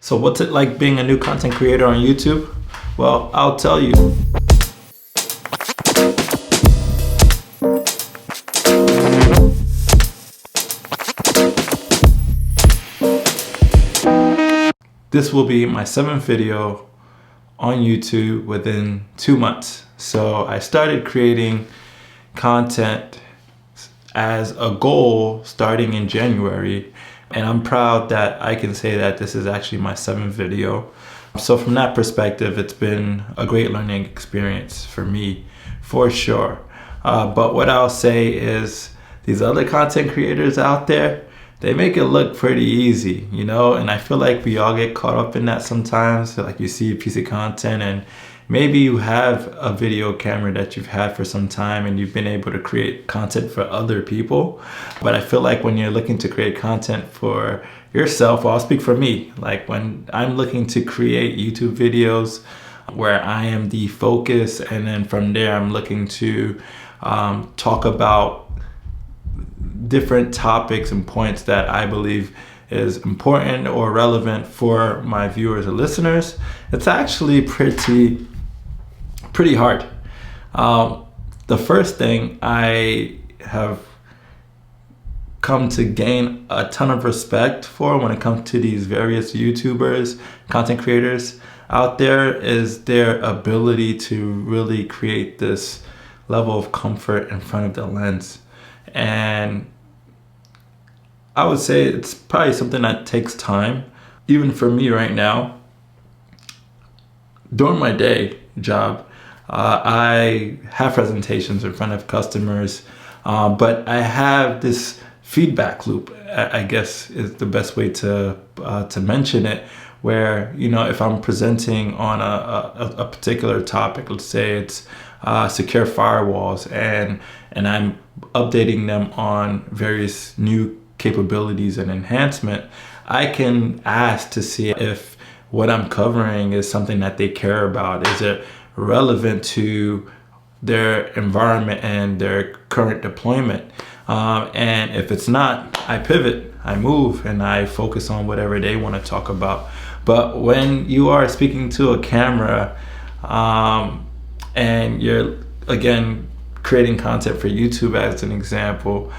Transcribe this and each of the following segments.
So what's it like being a new content creator on YouTube? Well, I'll tell you. This will be my 7th video on YouTube within 2 months. So I started creating content as a goal starting in January, and I'm proud that I can say that this is actually my 7th video. So from that perspective, it's been a great learning experience for me, for sure. But what I'll say is these other content creators out there, they make it look pretty easy, you know? And I feel like we all get caught up in that sometimes. So like you see a piece of content and maybe you have a video camera that you've had for some time and you've been able to create content for other people. But I feel like when you're looking to create content for yourself, well, I'll speak for me. Like when I'm looking to create YouTube videos where I am the focus, and then from there I'm looking to talk about different topics and points that I believe is important or relevant for my viewers or listeners, it's actually pretty hard. The first thing I have come to gain a ton of respect for when it comes to these various YouTubers, content creators out there, is their ability to really create this level of comfort in front of the lens. And I would say it's probably something that takes time. Even for me right now, during my day job, I have presentations in front of customers, but I have this feedback loop, I guess is the best way to mention it, where, you know, if I'm presenting on a particular topic, let's say it's secure firewalls, and I'm updating them on various new capabilities and enhancement, I can ask to see if what I'm covering is something that they care about. Is it relevant to their environment and their current deployment? And if it's not, I pivot, I move, and I focus on whatever they want to talk about. But when you are speaking to a camera and you're, again, creating content for YouTube as an example,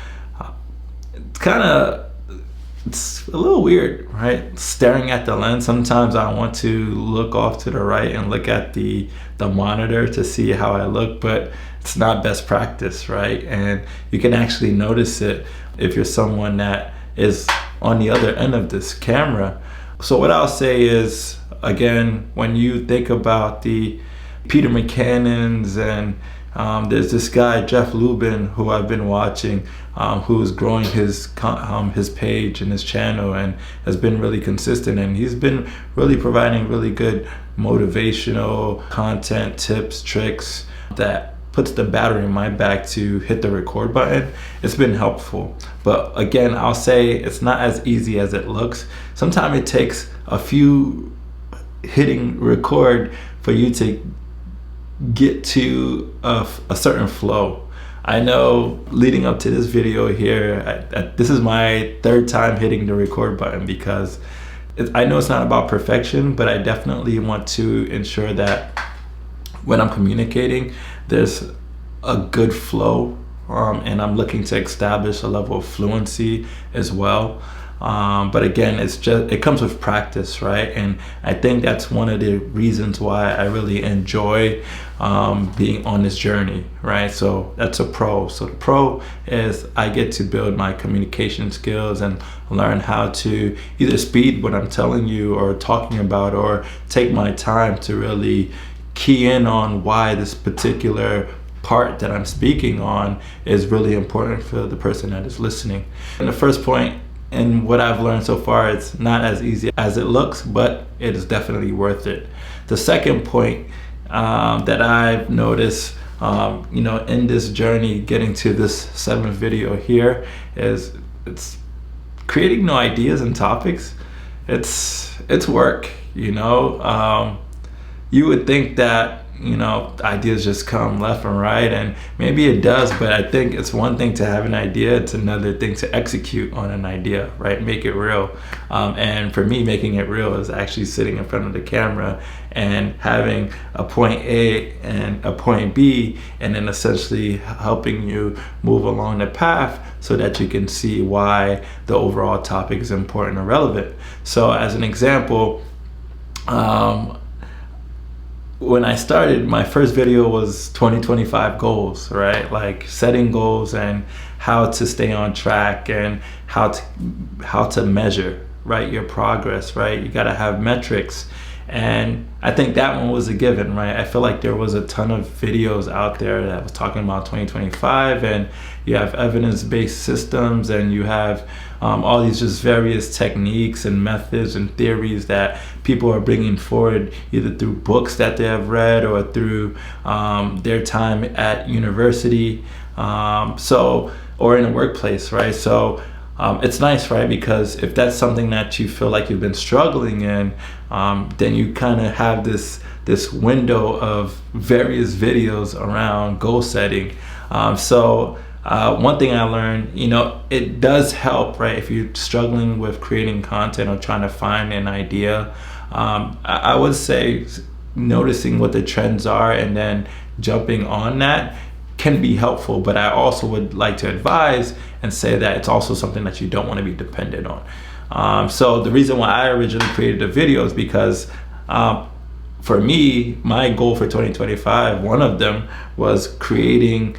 it's a little weird, right? Staring at the lens. Sometimes I want to look off to the right and look at the monitor to see how I look, but it's not best practice, right? And you can actually notice it if you're someone that is on the other end of this camera. So what I'll say is, again, when you think about the Peter McKinnons, and there's this guy, Jeff Lubin, who I've been watching, who is growing his page and his channel and has been really consistent. And he's been really providing really good motivational content, tips, tricks that puts the battery in my back to hit the record button. It's been helpful. But again, I'll say it's not as easy as it looks. Sometimes it takes a few hitting record for you to get to a certain flow. I know leading up to this video here, this is my 3rd time hitting the record button, because I know it's not about perfection, but I definitely want to ensure that when I'm communicating, there's a good flow, and I'm looking to establish a level of fluency as well. But again, it comes with practice, right? And I think that's one of the reasons why I really enjoy being on this journey, right? So that's a pro. So the pro is I get to build my communication skills and learn how to either speed what I'm telling you or talking about, or take my time to really key in on why this particular part that I'm speaking on is really important for the person that is listening. And the first point, and what I've learned so far, it's not as easy as it looks, but it is definitely worth it. The second point that I've noticed, in this journey, getting to this 7th video here, is it's creating new ideas and topics. It's work, you know. You would think that ideas just come left and right, and maybe it does, but I think it's one thing to have an idea, it's another thing to execute on an idea, right? Make it real. And for me, making it real is actually sitting in front of the camera and having a point A and a point B, and then essentially helping you move along the path so that you can see why the overall topic is important or relevant. So as an example, when I started, my first video was 2025 goals, right? Like setting goals and how to stay on track and how to measure, right, your progress, right? You got to have metrics. And I think that one was a given, right? I feel like there was a ton of videos out there that was talking about 2025, and you have evidence-based systems, and you have all these just various techniques and methods and theories that people are bringing forward, either through books that they have read or through their time at university, or in a workplace, right? So it's nice, right? Because if that's something that you feel like you've been struggling in, then you kind of have this window of various videos around goal setting. One thing I learned, it does help, right? If you're struggling with creating content or trying to find an idea, I would say noticing what the trends are and then jumping on that can be helpful, but I also would like to advise and say that it's also something that you don't want to be dependent on. So the reason why I originally created the video is because for me, my goal for 2025, one of them was creating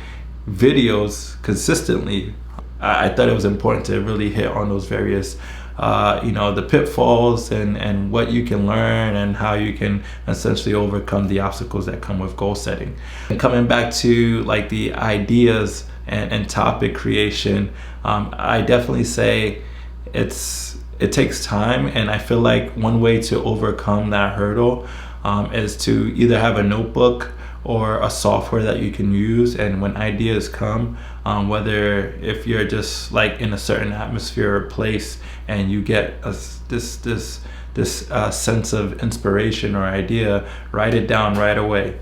videos consistently. I thought it was important to really hit on those various the pitfalls and what you can learn and how you can essentially overcome the obstacles that come with goal setting. And coming back to like the ideas and topic creation, I definitely say it takes time, and I feel like one way to overcome that hurdle is to either have a notebook or a software that you can use, and when ideas come, whether if you're just like in a certain atmosphere or place and you get this sense of inspiration or idea, write it down right away.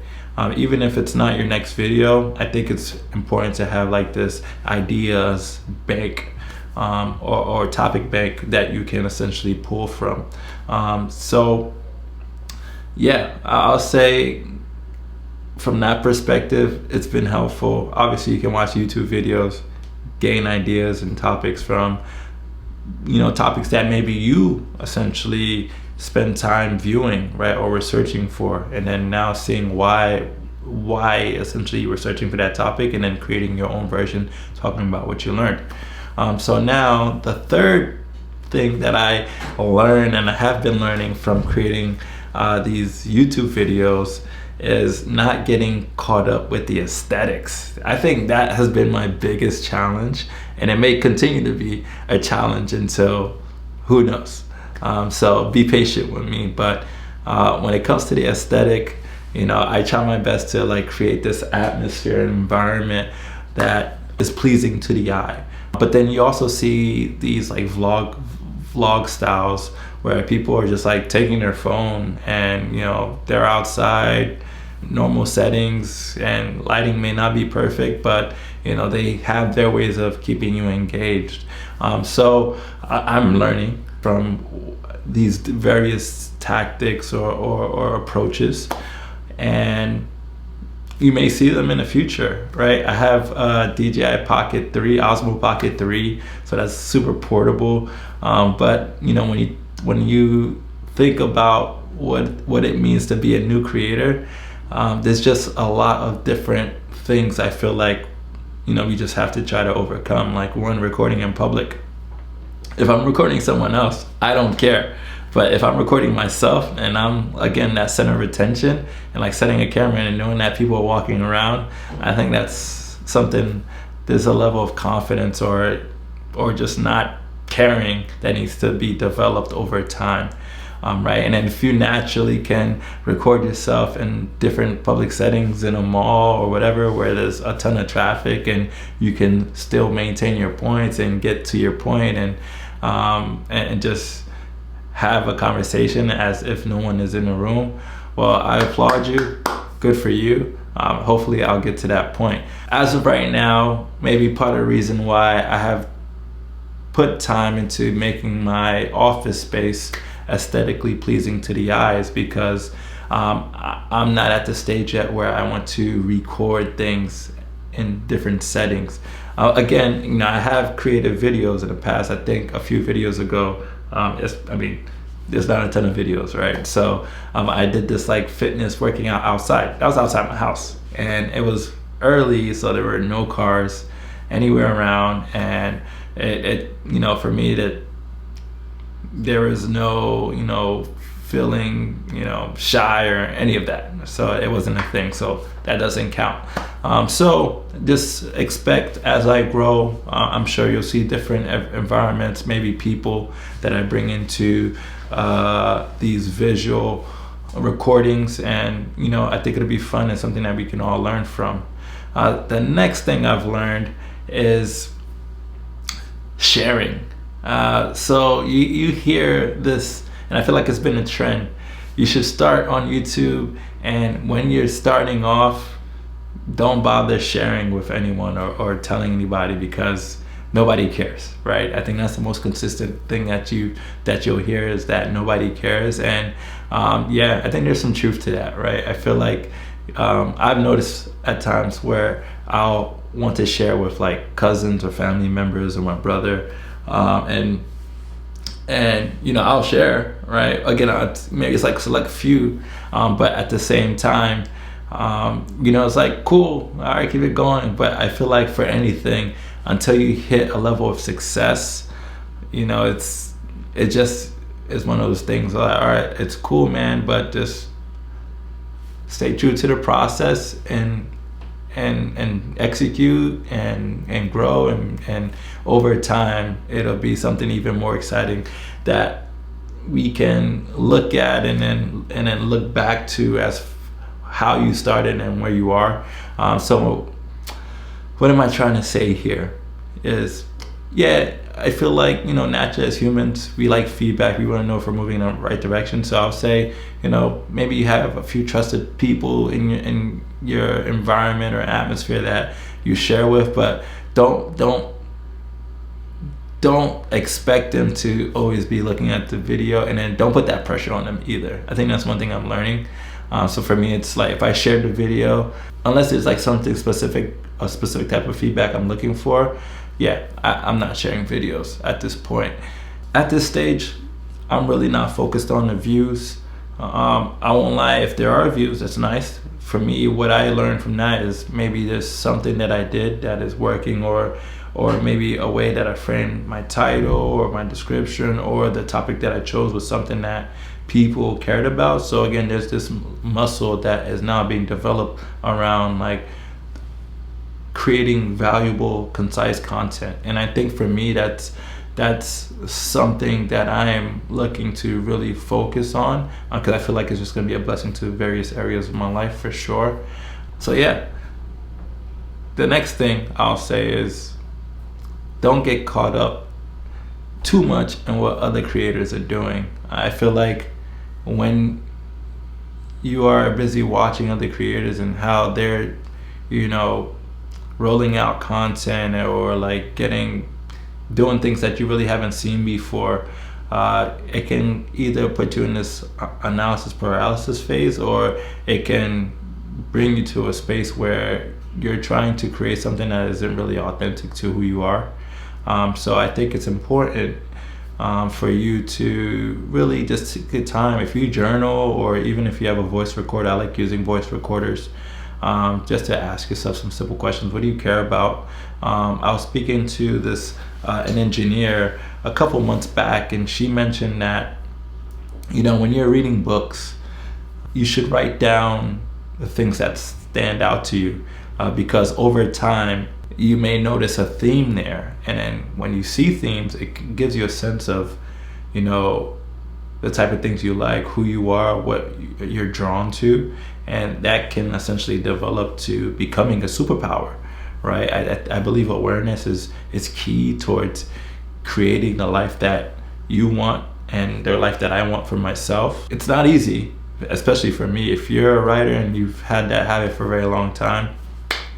Even if it's not your next video, I think it's important to have like this ideas bank or topic bank that you can essentially pull from. So yeah, I'll say from that perspective, it's been helpful. Obviously, you can watch YouTube videos, gain ideas and topics from, topics that maybe you essentially spend time viewing, right, or researching for, and then now seeing why essentially you were searching for that topic, and then creating your own version, talking about what you learned. So now the third thing that I learned, and I have been learning from creating these YouTube videos, is not getting caught up with the aesthetics. I think that has been my biggest challenge, and it may continue to be a challenge until who knows. So be patient with me, but when it comes to the aesthetic, I try my best to like create this atmosphere and environment that is pleasing to the eye. But then you also see these like vlog styles where people are just like taking their phone and they're outside, normal settings, and lighting may not be perfect, but they have their ways of keeping you engaged. So I'm learning from these various tactics or approaches, and you may see them in the future, right? I have a DJI Pocket 3, Osmo Pocket 3, so that's super portable. But when you think about what it means to be a new creator, there's just a lot of different things I feel like we just have to try to overcome. Like one, recording in public. If I'm recording someone else, I don't care. But if I'm recording myself and I'm, again, that center of attention, and like setting a camera and knowing that people are walking around, I think that's something, there's a level of confidence or just not caring that needs to be developed over time. Right? And then if you naturally can record yourself in different public settings, in a mall or whatever, where there's a ton of traffic, and you can still maintain your points and get to your point and just have a conversation as if no one is in the room, well, I applaud you. good for you. Hopefully I'll get to that point. As of right now, maybe part of the reason why I have put time into making my office space aesthetically pleasing to the eye is because I'm not at the stage yet where I want to record things in different settings. Again, you know, I have created videos in the past. I think a few videos ago, there's not a ton of videos, right? So I did this like fitness working out outside. That was outside my house, and it was early, so there were no cars anywhere around, and it you know, for me, that there was no, you know, feeling, you know, shy or any of that. So it wasn't a thing. So that doesn't count. So just expect as I grow, I'm sure you'll see different environments, maybe people that I bring into these visual recordings, and you know, I think it'll be fun and something that we can all learn from. The next thing I've learned is sharing. So you hear this, and I feel like it's been a trend. You should start on YouTube, and when you're starting off, don't bother sharing with anyone or telling anybody, because nobody cares, right? I think that's the most consistent thing that you'll hear, is that nobody cares. And yeah, I think there's some truth to that, right? I feel like I've noticed at times where I'll want to share with like cousins or family members or my brother, and you know, I'll share, right? Again, maybe it's like select few, but at the same time, you know, it's like, cool, all right, keep it going. But I feel like for anything, until you hit a level of success, you know, it just is one of those things like, all right, it's cool, man, but just stay true to the process and execute and grow, and over time it'll be something even more exciting that we can look at and then look back to as how you started and where you are. So what am I trying to say here is, yeah, I feel like, you know, naturally as humans, we like feedback. We want to know if we're moving in the right direction. So I'll say, you know, maybe you have a few trusted people in your environment or atmosphere that you share with, but don't expect them to always be looking at the video, and then don't put that pressure on them either. I think that's one thing I'm learning. So for me, it's like, if I share the video, unless there's like something specific, a specific type of feedback I'm looking for, yeah, I'm not sharing videos at this point. At this stage, I'm really not focused on the views. I won't lie, if there are views, that's nice. For me, what I learned from that is maybe there's something that I did that is working, or maybe a way that I framed my title or my description or the topic that I chose was something that people cared about. So again, there's this muscle that is now being developed around like creating valuable, concise content. And I think for me, that's something that I am looking to really focus on, because I feel like it's just going to be a blessing to various areas of my life for sure. So yeah, the next thing I'll say is, don't get caught up too much in what other creators are doing. I feel like when you are busy watching other creators and how they're, you know, rolling out content or like doing things that you really haven't seen before, it can either put you in this analysis paralysis phase, or it can bring you to a space where you're trying to create something that isn't really authentic to who you are. So I think it's important for you to really just take your time. If you journal, or even if you have a voice recorder, I like using voice recorders, just to ask yourself some simple questions. What do you care about? I was speaking to an engineer a couple months back, and she mentioned that, you know, when you're reading books, you should write down the things that stand out to you, because over time you may notice a theme there, and then when you see themes, it gives you a sense of, you know, the type of things you like, who you are, what you're drawn to, and that can essentially develop to becoming a superpower, right? I believe awareness is key towards creating the life that you want and the life that I want for myself. It's not easy, especially for me, if you're a writer and you've had that habit for a very long time,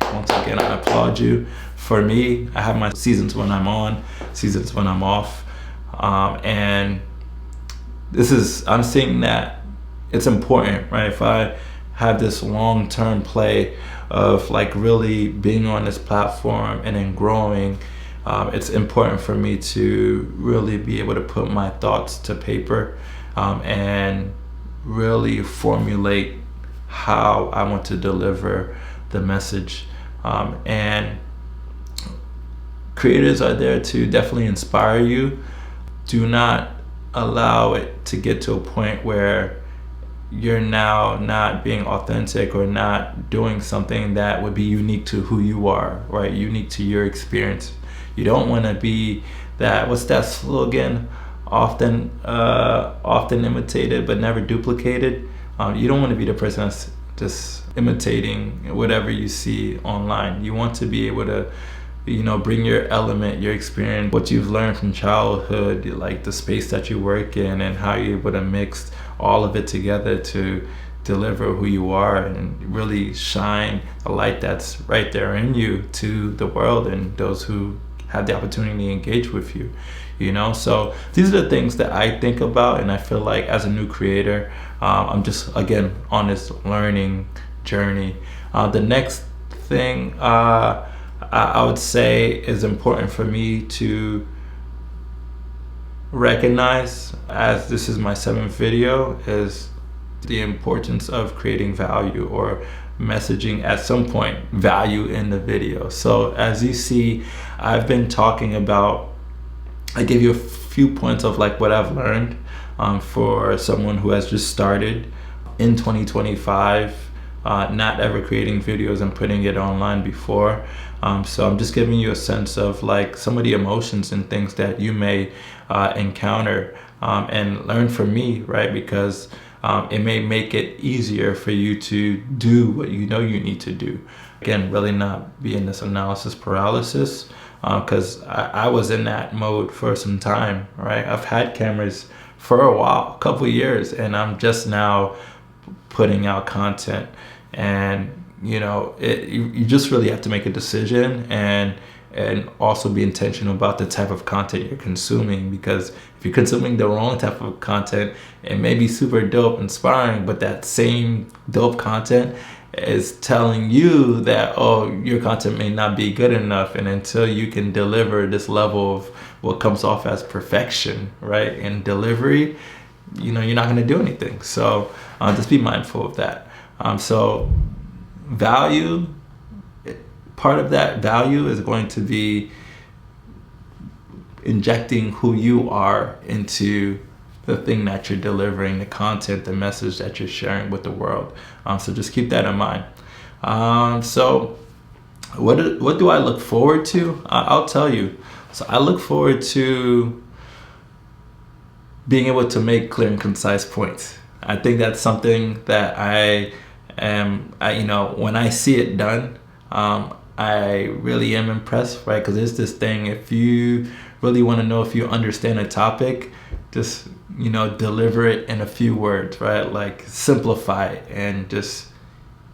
once again, I applaud you. For me, I have my seasons when I'm on, seasons when I'm off. And I'm seeing that it's important, right? If I have this long-term play of like really being on this platform and then growing, it's important for me to really be able to put my thoughts to paper, and really formulate how I want to deliver the message. And creators are there to definitely inspire you. Do not allow it to get to a point where you're now not being authentic or not doing something that would be unique to who you are, right? Unique to your experience. You don't want to be that, what's that slogan? Often imitated but never duplicated. You don't want to be the person that's just imitating whatever you see online. You want to be able to, bring your element, your experience, what you've learned from childhood, like the space that you work in, and how you're able to mix all of it together to deliver who you are and really shine a light that's right there in you to the world and those who have the opportunity to engage with you. So these are the things that I think about, and I feel like as a new creator, I'm just, again, on this learning journey. The next thing I would say is important for me to recognize, as this is my 7th video, is the importance of creating value or messaging at some point value in the video. So as you see, I've been talking about, I give you a few points of like what I've learned for someone who has just started in 2025, not ever creating videos and putting it online before. So I'm just giving you a sense of like some of the emotions and things that you may encounter, and learn from me, right? Because it may make it easier for you to do what you know you need to do. Again, really not be in this analysis paralysis, because I was in that mode for some time, right? I've had cameras for a while, a couple of years, and I'm just now putting out content. And you just really have to make a decision and also be intentional about the type of content you're consuming, because if you're consuming the wrong type of content, it may be super dope, inspiring, but that same dope content is telling you that, oh, your content may not be good enough. And until you can deliver this level of what comes off as perfection, right, in delivery, you're not going to do anything. So just be mindful of that. So value, part of that value is going to be injecting who you are into the thing that you're delivering, the content, the message that you're sharing with the world. So just keep that in mind. So what do I look forward to? I'll tell you. So I look forward to being able to make clear and concise points. I think that's something that when I see it done, I really am impressed, right? Because there's this thing, if you really want to know if you understand a topic, just, deliver it in a few words, right? Like simplify it and just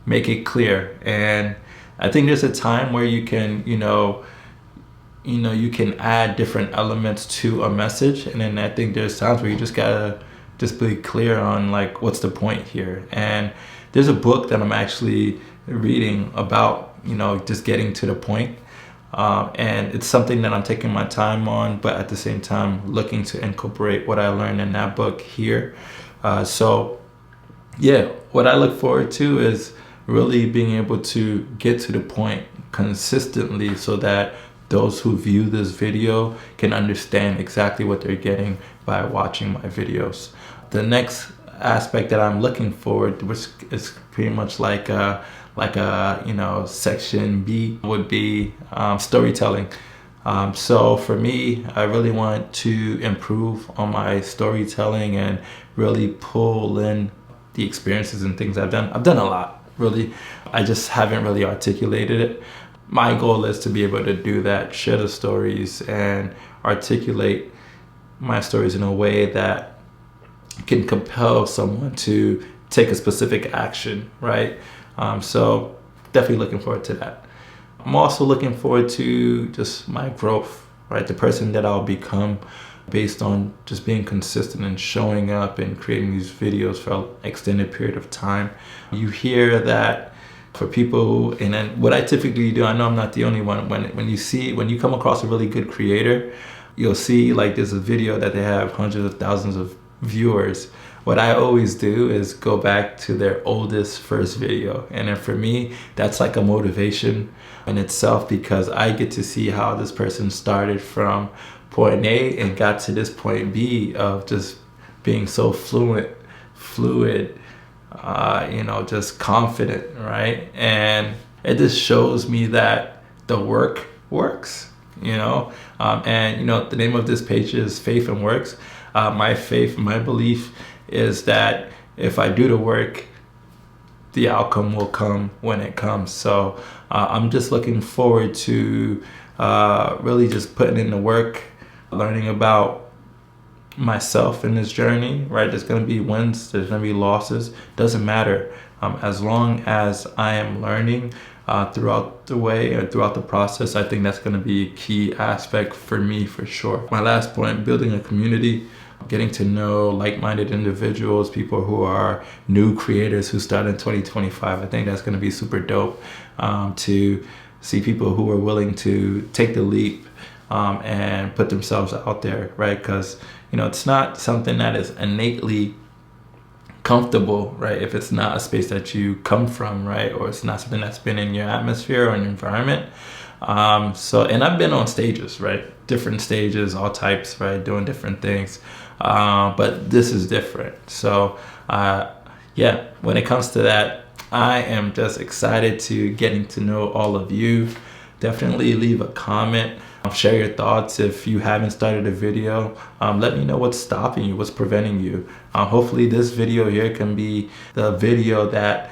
make it clear. And I think there's a time where you can, you can add different elements to a message. And then I think there's times where you just gotta just be clear on like, what's the point here? And there's a book that I'm actually reading about, just getting to the point. And it's something that I'm taking my time on, but at the same time looking to incorporate what I learned in that book here. So yeah, what I look forward to is really being able to get to the point consistently so that those who view this video can understand exactly what they're getting by watching my videos. The next aspect that I'm looking forward to, which is pretty much like a section B, would be storytelling. So for me, I really want to improve on my storytelling and really pull in the experiences and things I've done. I've done a lot, really. I just haven't really articulated it. My goal is to be able to do that, share the stories and articulate my stories in a way that can compel someone to take a specific action, right? So definitely looking forward to that. I'm also looking forward to just my growth, right? The person that I'll become based on just being consistent and showing up and creating these videos for an extended period of time. You hear that for people, and then what I typically do, I know I'm not the only one, when you come across a really good creator, you'll see like there's a video that they have hundreds of thousands of viewers. What I always do is go back to their oldest first video. And then for me, that's like a motivation in itself, because I get to see how this person started from point A and got to this point B of just being so fluid, just confident, right? And it just shows me that the work works, and the name of this page is Faith and Works. My belief is that if I do the work, the outcome will come when it comes. So I'm just looking forward to really just putting in the work, learning about myself in this journey, right? There's going to be wins, there's going to be losses, doesn't matter. As long as I am learning throughout the way and throughout the process, I think that's going to be a key aspect for me for sure. My last point, building a community, getting to know like-minded individuals, people who are new creators who start in 2025. I think that's going to be super dope to see people who are willing to take the leap and put themselves out there, right? Because it's not something that is innately comfortable, right? If it's not a space that you come from, right? Or it's not something that's been in your atmosphere or in your environment. And I've been on stages, right? Different stages, all types, right? Doing different things. But this is different. So, when it comes to that, I am just excited to getting to know all of you. Definitely leave a comment. Share your thoughts. If you haven't started a video, let me know what's stopping you, what's preventing you. Hopefully this video here can be the video that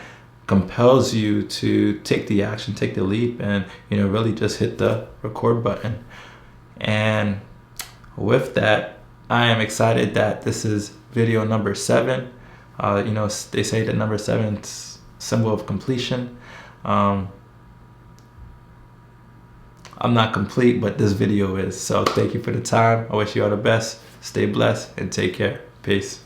compels you to take the action, take the leap, and really just hit the record button. And with that, I am excited that this is video number 7. They say that number 7 is symbol of completion. I'm not complete, but this video is. So thank you for the time. I wish you all the best. Stay blessed and take care. Peace.